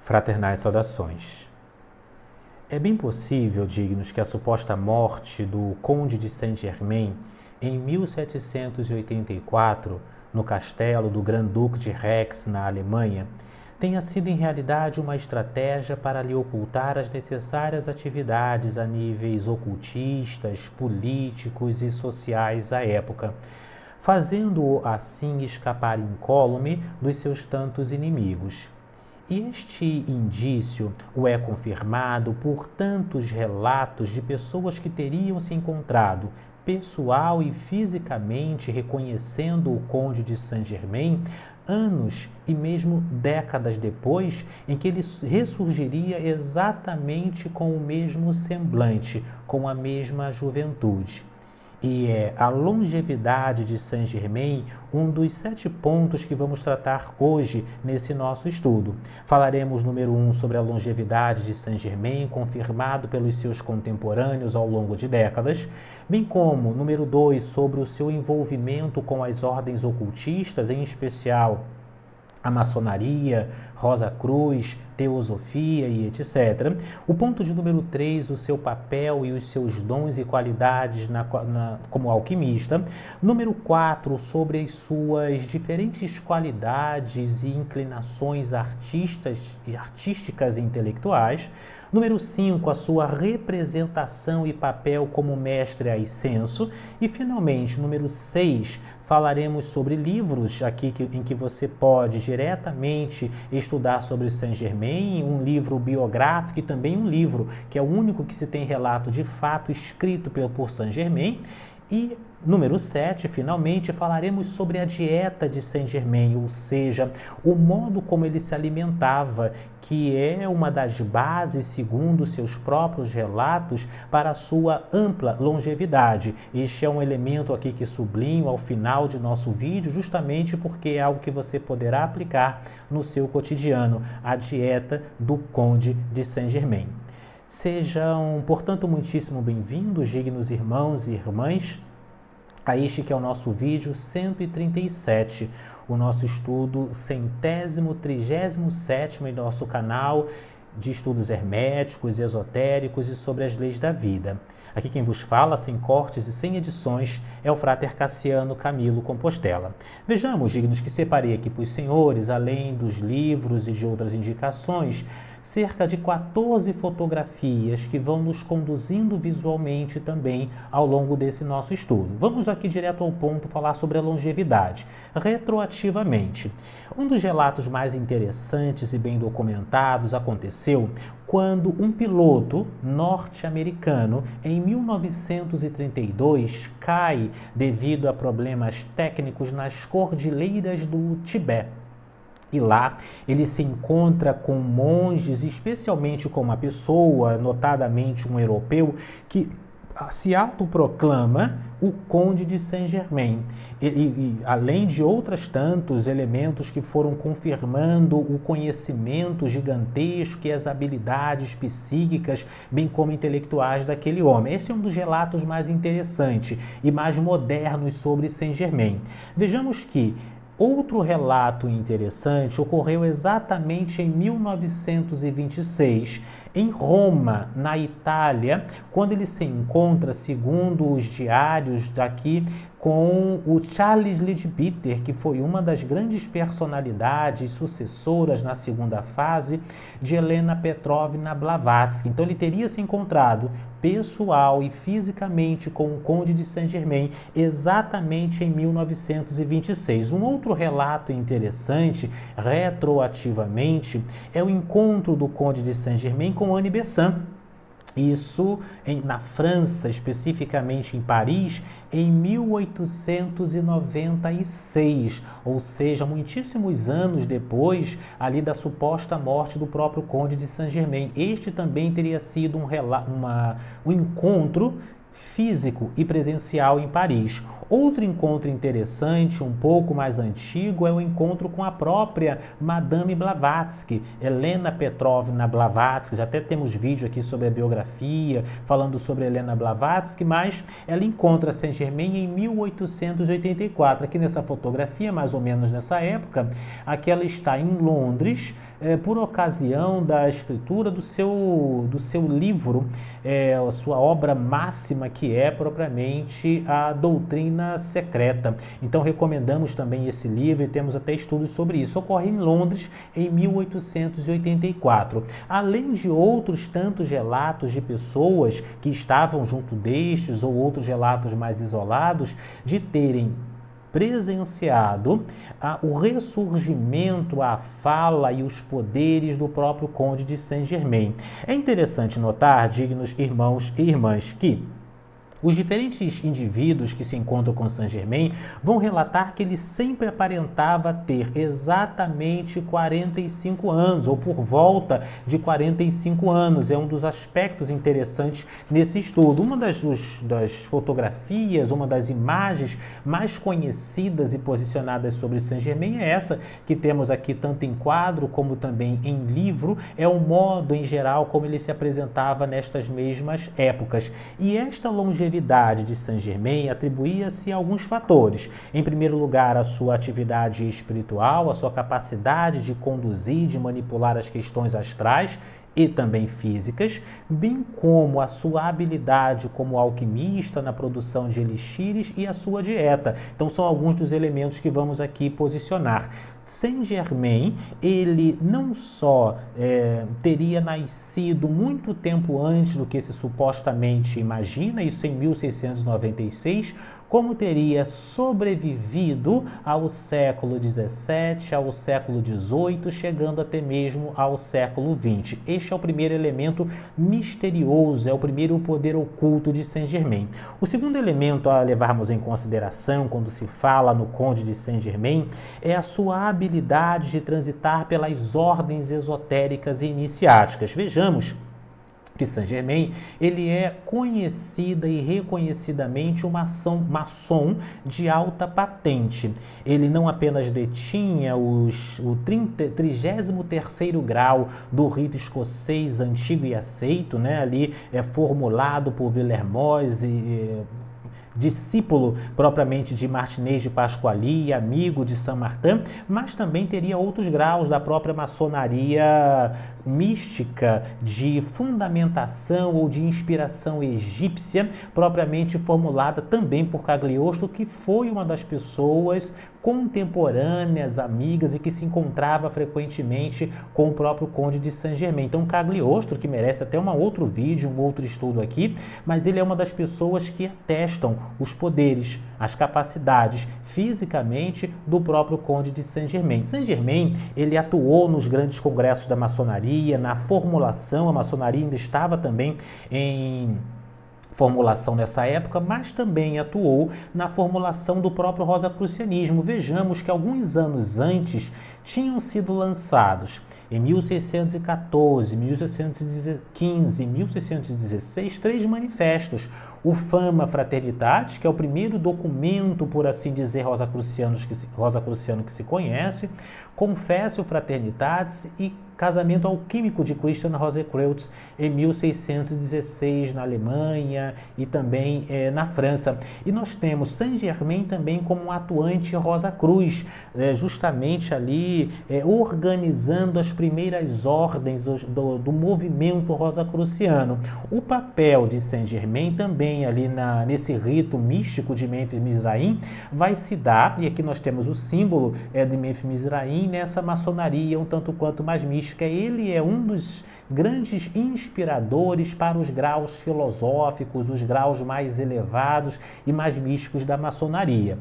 Fraternais saudações. É bem possível, dignos, que a suposta morte do Conde de Saint-Germain em 1784, no castelo do Grand-Duque de Rex, na Alemanha, tenha sido em realidade uma estratégia para lhe ocultar as necessárias atividades a níveis ocultistas, políticos e sociais à época, fazendo-o assim escapar incólume dos seus tantos inimigos. Este indício o é confirmado por tantos relatos de pessoas que teriam se encontrado pessoal e fisicamente reconhecendo o Conde de Saint-Germain anos e mesmo décadas depois, em que ele ressurgiria exatamente com o mesmo semblante, com a mesma juventude. E é a longevidade de Saint-Germain um dos 7 pontos que vamos tratar hoje nesse nosso estudo. Falaremos, número 1, sobre a longevidade de Saint-Germain, confirmado pelos seus contemporâneos ao longo de décadas, bem como, número 2, sobre o seu envolvimento com as ordens ocultistas, em especial a maçonaria, Rosa Cruz, teosofia e etc. O ponto de número 3, o seu papel e os seus dons e qualidades como alquimista. Número 4, sobre as suas diferentes qualidades e inclinações artísticas e intelectuais. Número 5, a sua representação e papel como mestre ascenso. E, finalmente, número 6, falaremos sobre livros aqui em que você pode diretamente estudar sobre Saint-Germain, um livro biográfico e também um livro que é o único que se tem relato de fato escrito por Saint-Germain. E número 7, finalmente, falaremos sobre a dieta de Saint-Germain, ou seja, o modo como ele se alimentava, que é uma das bases, segundo seus próprios relatos, para a sua ampla longevidade. Este é um elemento aqui que sublinho ao final de nosso vídeo, justamente porque é algo que você poderá aplicar no seu cotidiano, a dieta do Conde de Saint-Germain. Sejam, portanto, muitíssimo bem-vindos, dignos irmãos e irmãs, a este que é o nosso vídeo 137, o nosso estudo 137º em nosso canal de estudos herméticos, esotéricos e sobre as leis da vida. Aqui quem vos fala, sem cortes e sem edições, é o Frater Cassiano Camilo Compostela. Vejamos, dignos, que separei aqui para os senhores, além dos livros e de outras indicações, cerca de 14 fotografias que vão nos conduzindo visualmente também ao longo desse nosso estudo. Vamos aqui direto ao ponto falar sobre a longevidade, retroativamente. Um dos relatos mais interessantes e bem documentados aconteceu quando um piloto norte-americano, em 1932, cai devido a problemas técnicos nas cordilheiras do Tibete. E lá ele se encontra com monges, especialmente com uma pessoa, notadamente um europeu, que se autoproclama o Conde de Saint-Germain. E além de outros tantos elementos que foram confirmando o conhecimento gigantesco e as habilidades psíquicas, bem como intelectuais daquele homem. Este é um dos relatos mais interessantes e mais modernos sobre Saint-Germain. Vejamos que outro relato interessante ocorreu exatamente em 1926, em Roma, na Itália, quando ele se encontra, segundo os diários daqui, com o Charles Leadbeater, que foi uma das grandes personalidades sucessoras na segunda fase de Helena Petrovna Blavatsky. Então ele teria se encontrado pessoal e fisicamente com o Conde de Saint-Germain exatamente em 1926. Um outro relato interessante, retroativamente, é o encontro do Conde de Saint-Germain com Anne Besant. Isso na França, especificamente em Paris, em 1896, ou seja, muitíssimos anos depois ali da suposta morte do próprio Conde de Saint-Germain. Este também teria sido um encontro físico e presencial em Paris. Outro encontro interessante, um pouco mais antigo, é o encontro com a própria Madame Blavatsky, Helena Petrovna Blavatsky. Já até temos vídeo aqui sobre a biografia, falando sobre Helena Blavatsky, mas ela encontra Saint-Germain em 1884. Aqui nessa fotografia, mais ou menos nessa época, aqui ela está em Londres, por ocasião da escritura do seu livro, a sua obra máxima, que é propriamente a Doutrina Secreta. Então recomendamos também esse livro e temos até estudos sobre isso. Ocorre em Londres em 1884. Além de outros tantos relatos de pessoas que estavam junto destes ou outros relatos mais isolados de terem presenciado o ressurgimento, a fala e os poderes do próprio Conde de Saint-Germain. É interessante notar, dignos irmãos e irmãs, que os diferentes indivíduos que se encontram com Saint-Germain vão relatar que ele sempre aparentava ter exatamente 45 anos, ou por volta de 45 anos. É um dos aspectos interessantes nesse estudo. Uma das fotografias, uma das imagens mais conhecidas e posicionadas sobre Saint-Germain é essa que temos aqui tanto em quadro como também em livro. É o modo em geral como ele se apresentava nestas mesmas épocas. E esta longevidade de Saint-Germain atribuía-se a alguns fatores. Em primeiro lugar, a sua atividade espiritual, a sua capacidade de conduzir, de manipular as questões astrais e também físicas, bem como a sua habilidade como alquimista na produção de elixires e a sua dieta. Então são alguns dos elementos que vamos aqui posicionar. Saint-Germain, ele não só teria nascido muito tempo antes do que se supostamente imagina, isso em 1696, como teria sobrevivido ao século XVII, ao século XVIII, chegando até mesmo ao século XX. Este é o primeiro elemento misterioso, é o primeiro poder oculto de Saint-Germain. O segundo elemento a levarmos em consideração quando se fala no Conde de Saint-Germain é a sua habilidade de transitar pelas ordens esotéricas e iniciáticas. Vejamos que Saint-Germain, ele é conhecida e reconhecidamente um maçom de alta patente. Ele não apenas detinha o 33º grau do rito escocês antigo e aceito, né? Ali formulado por Villermoz discípulo propriamente de Martinez de Pasquali, amigo de Saint-Martin, mas também teria outros graus da própria maçonaria mística de fundamentação ou de inspiração egípcia, propriamente formulada também por Cagliostro, que foi uma das pessoas contemporâneas, amigas e que se encontrava frequentemente com o próprio Conde de Saint-Germain. Então Cagliostro, que merece até um outro vídeo, um outro estudo aqui, mas ele é uma das pessoas que atestam os poderes, as capacidades fisicamente do próprio Conde de Saint-Germain. Saint-Germain, ele atuou nos grandes congressos da maçonaria, na formulação, a maçonaria ainda estava também em formulação nessa época, mas também atuou na formulação do próprio rosacrucianismo. Vejamos que alguns anos antes tinham sido lançados, em 1614, 1615 e 1616, 3 manifestos. O Fama Fraternitatis, que é o primeiro documento, por assim dizer, rosacruciano que se conhece, Confessio Fraternitatis e Casamento Alquímico de Christian Rosekreutz, em 1616, na Alemanha e também na França. E nós temos Saint-Germain também como um atuante Rosa Cruz, justamente ali organizando as primeiras ordens do movimento rosacruciano. O papel de Saint-Germain também ali nesse rito místico de Memphis Mizraim vai se dar, e aqui nós temos o símbolo de Memphis Mizraim nessa maçonaria um tanto quanto mais mística. Ele é um dos grandes inspiradores para os graus filosóficos, os graus mais elevados e mais místicos da maçonaria.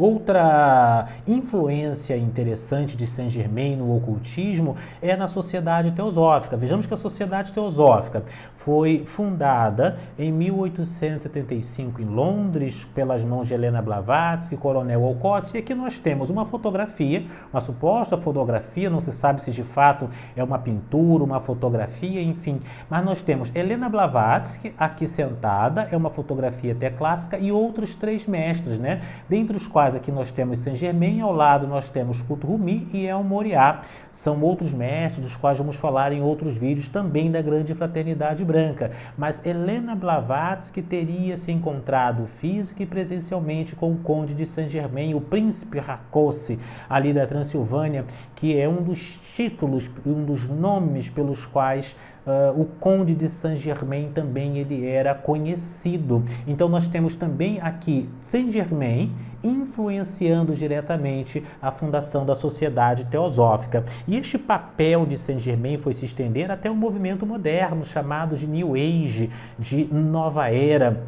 Outra influência interessante de Saint-Germain no ocultismo é na Sociedade Teosófica. Vejamos que a Sociedade Teosófica foi fundada em 1875 em Londres pelas mãos de Helena Blavatsky, Coronel Olcott, e aqui nós temos uma fotografia, uma suposta fotografia, não se sabe se de fato é uma pintura, uma fotografia, enfim, mas nós temos Helena Blavatsky aqui sentada, é uma fotografia até clássica, e outros 3 mestres, né? Dentre os quais aqui nós temos Saint-Germain, ao lado nós temos Kuthumi e El Morya. São outros mestres dos quais vamos falar em outros vídeos também da Grande Fraternidade Branca. Mas Helena Blavatsky teria se encontrado física e presencialmente com o Conde de Saint-Germain, o Príncipe Rákóczi, ali da Transilvânia, que é um dos títulos, um dos nomes pelos quais o Conde de Saint-Germain também ele era conhecido. Então nós temos também aqui Saint-Germain influenciando diretamente a fundação da Sociedade Teosófica. E este papel de Saint-Germain foi se estender até o movimento moderno, chamado de New Age, de Nova Era,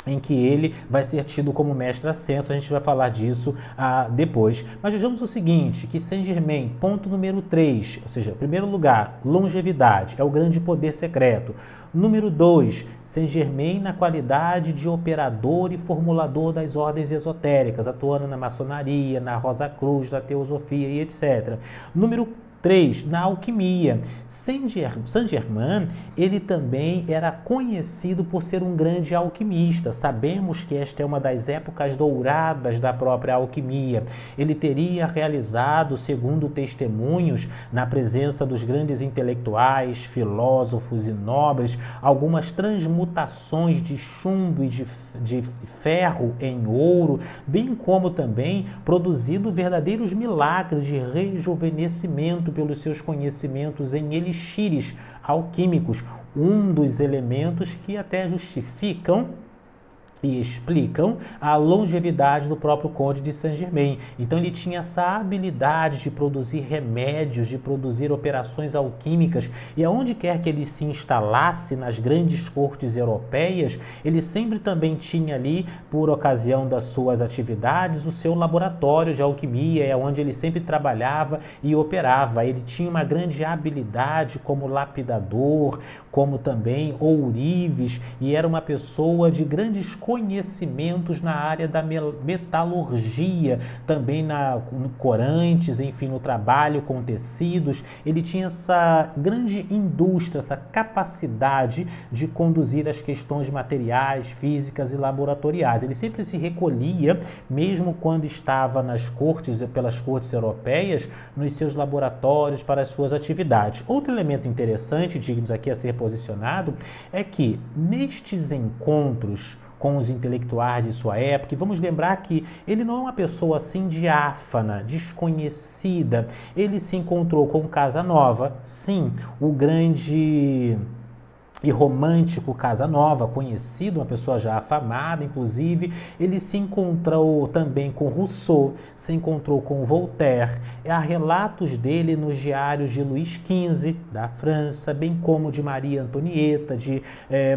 em que ele vai ser tido como mestre ascenso. A gente vai falar disso depois. Mas vejamos o seguinte, que Saint-Germain, ponto número 3, ou seja, em primeiro lugar, longevidade, é o grande poder secreto. Número 2, Saint-Germain na qualidade de operador e formulador das ordens esotéricas, atuando na maçonaria, na Rosa Cruz, na teosofia e etc. Número 3, na alquimia. Saint-Germain, ele também era conhecido por ser um grande alquimista. Sabemos que esta é uma das épocas douradas da própria alquimia. Ele teria realizado, segundo testemunhos, na presença dos grandes intelectuais, filósofos e nobres, algumas transmutações de chumbo e de ferro em ouro, bem como também produzido verdadeiros milagres de rejuvenescimento pelos seus conhecimentos em elixires alquímicos, um dos elementos que até justificam e explicam a longevidade do próprio Conde de Saint-Germain. Então ele tinha essa habilidade de produzir remédios, de produzir operações alquímicas, e aonde quer que ele se instalasse nas grandes cortes europeias, ele sempre também tinha ali, por ocasião das suas atividades, o seu laboratório de alquimia, é onde ele sempre trabalhava e operava. Ele tinha uma grande habilidade como lapidador, como também ourives, e era uma pessoa de grandes conhecimentos na área da metalurgia, também no corantes, enfim, no trabalho com tecidos. Ele tinha essa grande indústria, essa capacidade de conduzir as questões materiais, físicas e laboratoriais. Ele sempre se recolhia, mesmo quando estava nas cortes, pelas cortes europeias, nos seus laboratórios para as suas atividades. Outro elemento interessante, digno aqui a ser posicionado, é que nestes encontros com os intelectuais de sua época, e vamos lembrar que ele não é uma pessoa assim diáfana, desconhecida. Ele se encontrou com Casanova, sim, o grande e romântico Casanova, conhecido, uma pessoa já afamada, inclusive. Ele se encontrou também com Rousseau, se encontrou com Voltaire. Há relatos dele nos diários de Luís XV, da França, bem como de Maria Antonieta, de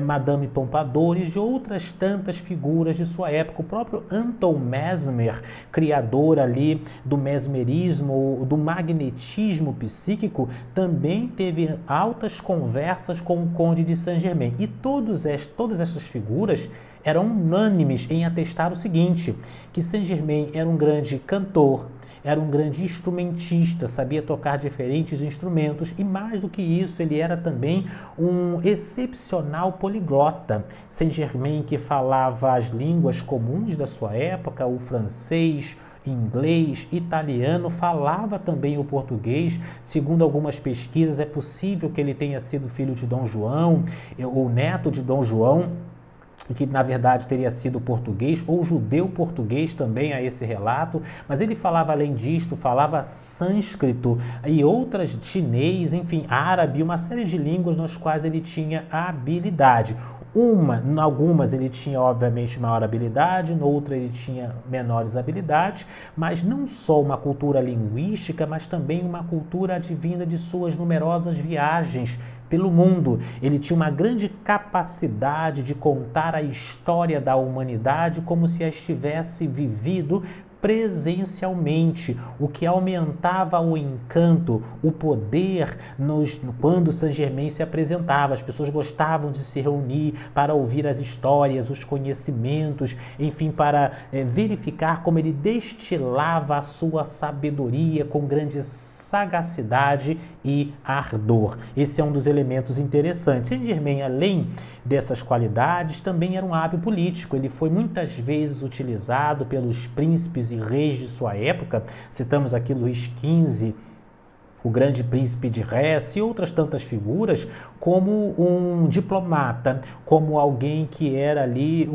Madame Pompadour e de outras tantas figuras de sua época. O próprio Anton Mesmer, criador ali do mesmerismo, do magnetismo psíquico, também teve altas conversas com o Conde de Saint-Germain. E todas essas figuras eram unânimes em atestar o seguinte, que Saint-Germain era um grande cantor, era um grande instrumentista, sabia tocar diferentes instrumentos e, mais do que isso, ele era também um excepcional poliglota. Saint-Germain, que falava as línguas comuns da sua época, o francês, inglês, italiano, falava também o português. Segundo algumas pesquisas, é possível que ele tenha sido filho de Dom João, ou neto de Dom João, que na verdade teria sido português ou judeu português também, a esse relato, mas ele falava, além disto, falava sânscrito e outras, chinês, enfim, árabe, uma série de línguas nas quais ele tinha habilidade. Em algumas ele tinha, obviamente, maior habilidade, em outra ele tinha menores habilidades, mas não só uma cultura linguística, mas também uma cultura advinda de suas numerosas viagens pelo mundo. Ele tinha uma grande capacidade de contar a história da humanidade como se a estivesse vivido presencialmente, o que aumentava o encanto, o poder quando Saint-Germain se apresentava. As pessoas gostavam de se reunir para ouvir as histórias, os conhecimentos, enfim, para verificar como ele destilava a sua sabedoria com grande sagacidade e ardor. Esse é um dos elementos interessantes. Saint-Germain, além dessas qualidades, também era um hábil político. Ele foi muitas vezes utilizado pelos príncipes e reis de sua época. Citamos aqui Luís XV, o grande príncipe de Hesse e outras tantas figuras, como um diplomata, como alguém que era ali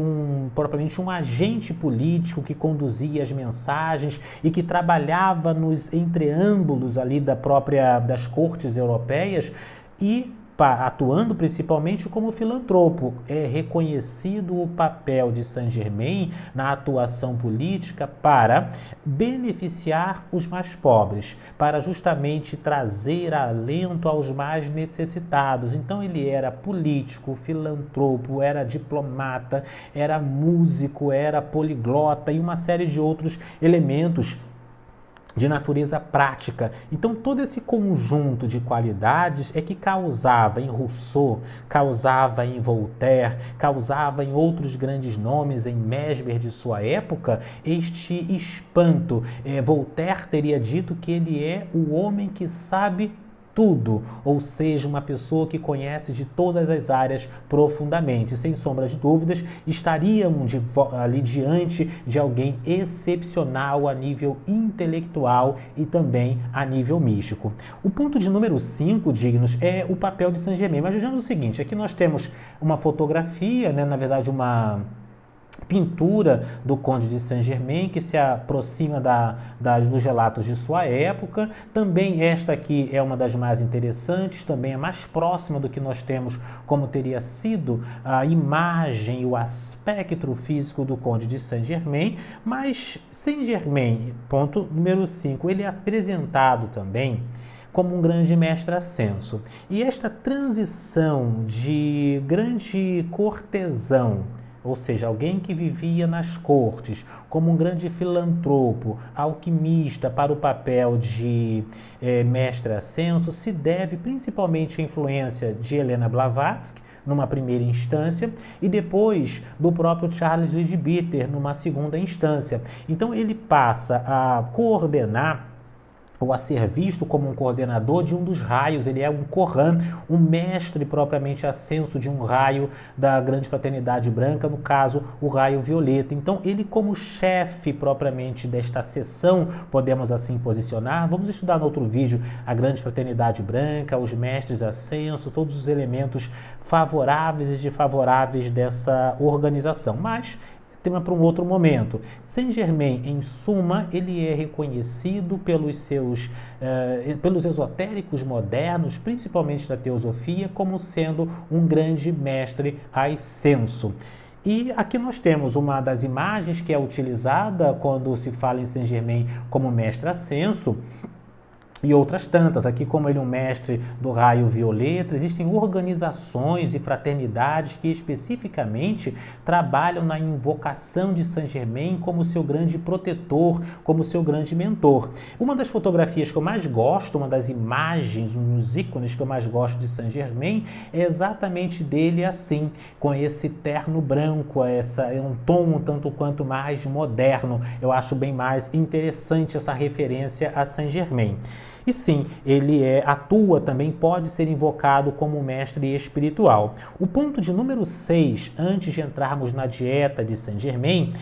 propriamente um agente político que conduzia as mensagens e que trabalhava nos entreâmbulos ali das cortes europeias e atuando principalmente como filantropo. É reconhecido o papel de Saint-Germain na atuação política para beneficiar os mais pobres, para justamente trazer alento aos mais necessitados. Então ele era político, filantropo, era diplomata, era músico, era poliglota e uma série de outros elementos de natureza prática. Então todo esse conjunto de qualidades é que causava em Rousseau, causava em Voltaire, causava em outros grandes nomes, em Mesmer de sua época, este espanto. Voltaire teria dito que ele é o homem que sabe tudo, ou seja, uma pessoa que conhece de todas as áreas profundamente. Sem sombra de dúvidas, estaríamos ali diante de alguém excepcional a nível intelectual e também a nível místico. O ponto de número 5, dignos, é o papel de Saint-Germain. Mas vejamos o seguinte, aqui nós temos uma fotografia, na verdade uma pintura do Conde de Saint-Germain, que se aproxima dos relatos de sua época. Também esta aqui é uma das mais interessantes, também é mais próxima do que nós temos como teria sido a imagem e o aspecto físico do Conde de Saint-Germain, mas Saint-Germain, ponto número 5, ele é apresentado também como um grande mestre ascenso. E esta transição de grande cortesão, ou seja, alguém que vivia nas cortes, como um grande filantropo, alquimista, para o papel de mestre ascenso, se deve principalmente à influência de Helena Blavatsky, numa primeira instância, e depois do próprio Charles Leadbeater, numa segunda instância. Então ele passa a coordenar ou a ser visto como um coordenador de um dos raios. Ele é um Koran, um mestre propriamente ascenso de um raio da Grande Fraternidade Branca, no caso, o raio violeta. Então, ele como chefe propriamente desta seção, podemos assim posicionar. Vamos estudar no outro vídeo a Grande Fraternidade Branca, os mestres ascenso, todos os elementos favoráveis e desfavoráveis dessa organização. Mas tema para um outro momento. Saint-Germain, em suma, ele é reconhecido pelos esotéricos modernos, principalmente da teosofia, como sendo um grande mestre ascenso. E aqui nós temos uma das imagens que é utilizada quando se fala em Saint-Germain como mestre ascenso, e outras tantas. Aqui, como ele é um mestre do raio violeta, existem organizações e fraternidades que especificamente trabalham na invocação de Saint-Germain como seu grande protetor, como seu grande mentor. Uma das fotografias que eu mais gosto, uma das imagens, um dos ícones que eu mais gosto de Saint-Germain é exatamente dele assim, com esse terno branco, é um tom um tanto quanto mais moderno. Eu acho bem mais interessante essa referência a Saint-Germain. E sim, ele atua também, pode ser invocado como mestre espiritual. O ponto de número 6, antes de entrarmos na dieta de Saint-Germain,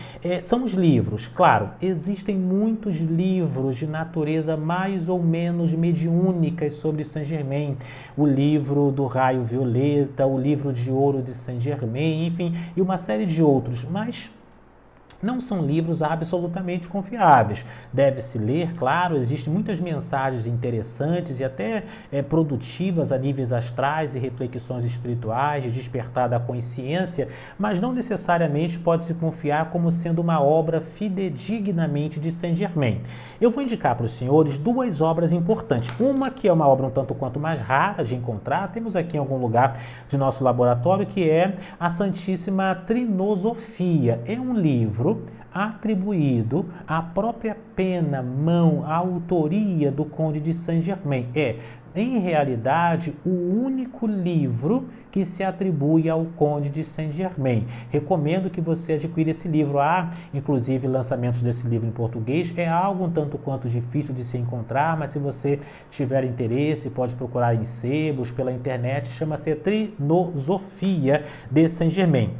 são os livros. Claro, existem muitos livros de natureza mais ou menos mediúnicas sobre Saint-Germain. O livro do raio violeta, o livro de ouro de Saint-Germain, enfim, e uma série de outros, mas não são livros absolutamente confiáveis. Deve-se ler, claro, existem muitas mensagens interessantes e até produtivas a níveis astrais e reflexões espirituais, de despertar da consciência, mas não necessariamente pode-se confiar como sendo uma obra fidedignamente de Saint-Germain. Eu vou indicar para os senhores duas obras importantes. Uma que é uma obra um tanto quanto mais rara de encontrar, temos aqui em algum lugar de nosso laboratório, que é a Santíssima Trinosofia. É um livro livro atribuído à própria pena, mão, à autoria do Conde de Saint-Germain. É, em realidade, o único livro que se atribui ao Conde de Saint-Germain. Recomendo que você adquira esse livro. Há, inclusive, lançamentos desse livro em português. É algo um tanto quanto difícil de se encontrar, mas se você tiver interesse, pode procurar em sebos, pela internet. Chama-se Trinosofia de Saint-Germain.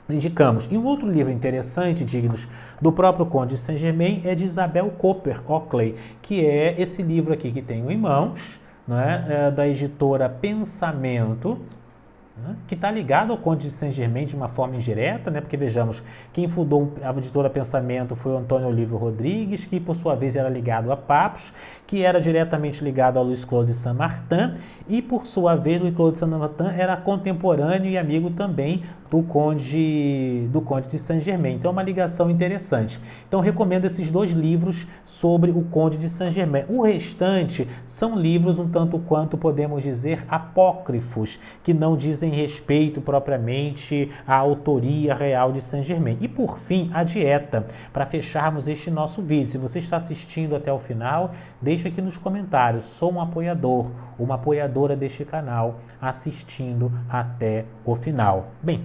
Indicamos. E um outro livro interessante, dignos do próprio Conde de Saint-Germain, é de Isabel Cooper Oakley, que é esse livro aqui que tenho em mãos, né, da editora Pensamento, né, que está ligado ao Conde de Saint-Germain de uma forma indireta, né, porque vejamos, quem fundou a editora Pensamento foi o Antônio Olívio Rodrigues, que por sua vez era ligado a Papos, que era diretamente ligado ao Luiz Claude de Saint-Martin, e por sua vez Luiz Claude de Saint-Martin era contemporâneo e amigo também do Conde de Saint-Germain. Então é uma ligação interessante. Então recomendo esses dois livros sobre o Conde de Saint-Germain. O restante são livros um tanto quanto, podemos dizer, apócrifos, que não dizem respeito propriamente à autoria real de Saint-Germain. E por fim, a dieta, para fecharmos este nosso vídeo. Se você está assistindo até o final, deixa aqui nos comentários. Sou um apoiador, uma apoiadora deste canal, assistindo até o final. Bem,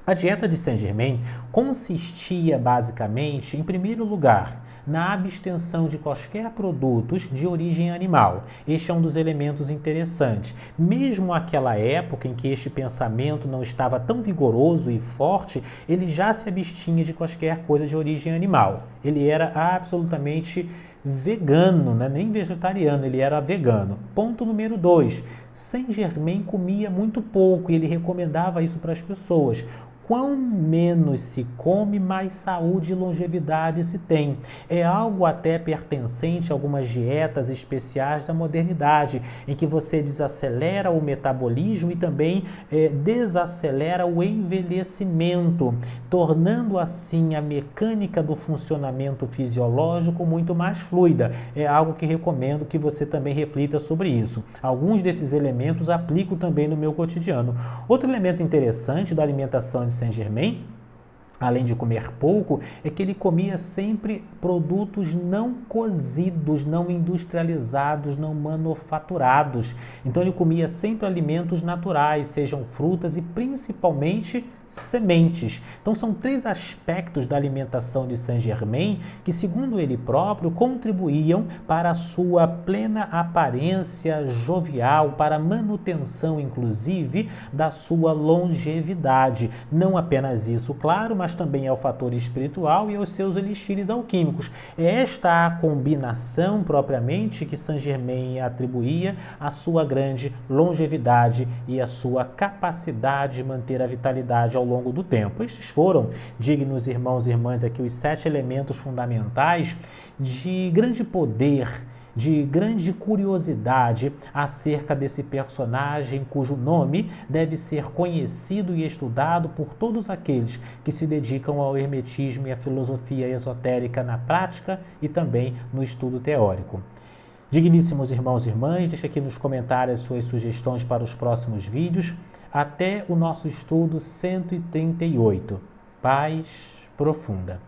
a dieta de Saint-Germain consistia basicamente, em primeiro lugar, na abstenção de quaisquer produtos de origem animal. Este é um dos elementos interessantes. Mesmo naquela época em que este pensamento não estava tão vigoroso e forte, ele já se abstinha de quaisquer coisa de origem animal. Ele era absolutamente vegano, né? Nem vegetariano, ele era vegano. Ponto número 2. Saint-Germain comia muito pouco e ele recomendava isso para as pessoas. Quão menos se come, mais saúde e longevidade se tem. É algo até pertencente a algumas dietas especiais da modernidade, em que você desacelera o metabolismo e também desacelera o envelhecimento, tornando assim a mecânica do funcionamento fisiológico muito mais fluida. É algo que recomendo que você também reflita sobre isso. Alguns desses elementos aplico também no meu cotidiano. Outro elemento interessante da alimentação de Saint-Germain, além de comer pouco, é que ele comia sempre produtos não cozidos, não industrializados, não manufaturados. Então ele comia sempre alimentos naturais, sejam frutas e principalmente sementes. Então são 3 aspectos da alimentação de Saint-Germain que, segundo ele próprio, contribuíam para a sua plena aparência jovial, para a manutenção, inclusive, da sua longevidade. Não apenas isso, claro, mas também é o fator espiritual e aos seus elixires alquímicos. É esta a combinação propriamente que Saint-Germain atribuía à sua grande longevidade e à sua capacidade de manter a vitalidade ao longo do tempo. Estes foram, dignos irmãos e irmãs, aqui os 7 elementos fundamentais de grande poder, de grande curiosidade acerca desse personagem cujo nome deve ser conhecido e estudado por todos aqueles que se dedicam ao hermetismo e à filosofia esotérica na prática e também no estudo teórico. Digníssimos irmãos e irmãs, deixe aqui nos comentários suas sugestões para os próximos vídeos. Até o nosso estudo 138. Paz profunda.